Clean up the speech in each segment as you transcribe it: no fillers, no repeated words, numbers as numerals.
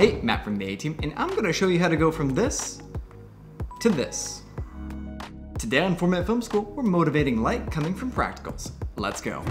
Hey, Matt from the A-Team, and I'm going to show you how to go from this to this. Today on 4-Minute Film School, we're motivating light coming from practicals. Let's go.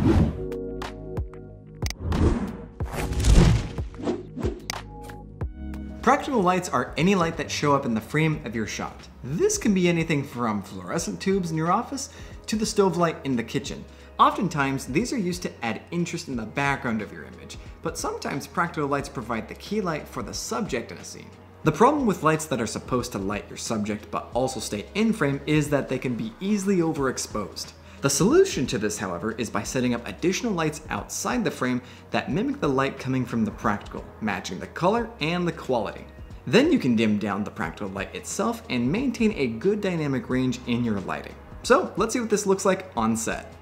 Practical lights are any light that show up in the frame of your shot. This can be anything from fluorescent tubes in your office to the stove light in the kitchen. Oftentimes, these are used to add interest in the background of your image, but sometimes practical lights provide the key light for the subject in a scene. The problem with lights that are supposed to light your subject but also stay in frame is that they can be easily overexposed. The solution to this, however, is by setting up additional lights outside the frame that mimic the light coming from the practical, matching the color and the quality. Then you can dim down the practical light itself and maintain a good dynamic range in your lighting. So let's see what this looks like on set.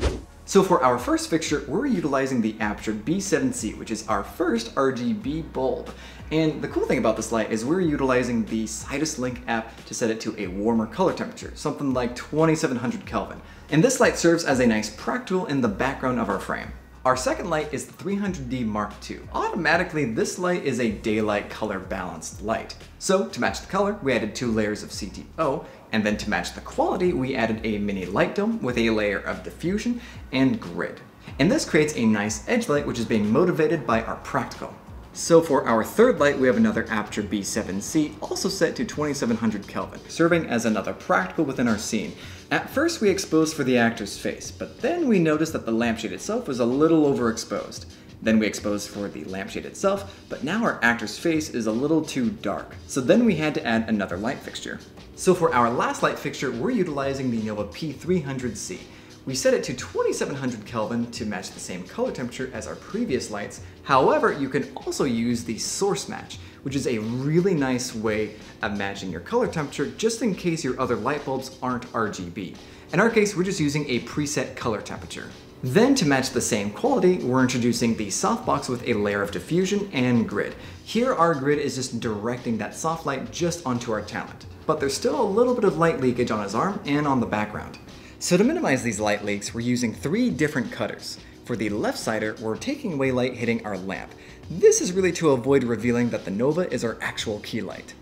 So for our first fixture, we're utilizing the Aputure B7C, which is our first RGB bulb. And the cool thing about this light is we're utilizing the Sidus Link app to set it to a warmer color temperature, something like 2700 Kelvin. And this light serves as a nice practical in the background of our frame. Our second light is the 300D Mark II. Automatically, this light is a daylight color balanced light. So to match the color, we added 2 layers of CTO, and then to match the quality, we added a mini light dome with a layer of diffusion and grid. And this creates a nice edge light which is being motivated by our practical. So for our third light, we have another Aputure B7C, also set to 2700 Kelvin, serving as another practical within our scene. At first we exposed for the actor's face, but then we noticed that the lampshade itself was a little overexposed. Then we exposed for the lampshade itself, but now our actor's face is a little too dark. So then we had to add another light fixture. So for our last light fixture, we're utilizing the Nova P300C. We set it to 2700 Kelvin to match the same color temperature as our previous lights. However, you can also use the source match, which is a really nice way of matching your color temperature just in case your other light bulbs aren't RGB. In our case, we're just using a preset color temperature. Then to match the same quality, we're introducing the softbox with a layer of diffusion and grid. Here our grid is just directing that soft light just onto our talent, but there's still a little bit of light leakage on his arm and on the background. So to minimize these light leaks, we're using 3 different cutters. For the left sider, we're taking away light hitting our lamp. This is really to avoid revealing that the Nova is our actual key light.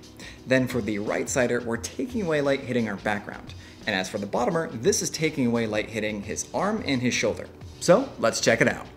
Then for the right sider, we're taking away light hitting our background. And as for the bottomer, this is taking away light hitting his arm and his shoulder. So let's check it out.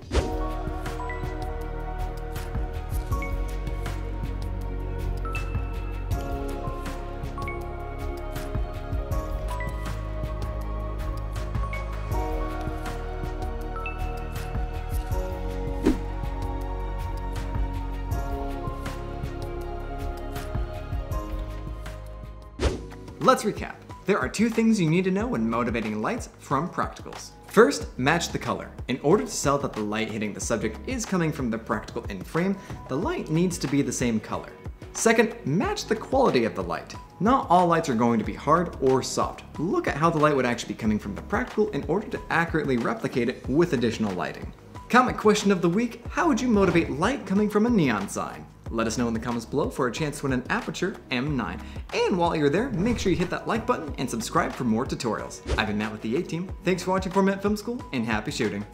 Let's recap. There are 2 things you need to know when motivating lights from practicals. First, match the color. In order to tell that the light hitting the subject is coming from the practical in frame, the light needs to be the same color. Second, match the quality of the light. Not all lights are going to be hard or soft. Look at how the light would actually be coming from the practical in order to accurately replicate it with additional lighting. Comment question of the week: how would you motivate light coming from a neon sign? Let us know in the comments below for a chance to win an Aputure M9. And while you're there, make sure you hit that like button and subscribe for more tutorials. I've been Matt with the A-Team. Thanks for watching 4-Minute Film School, and happy shooting.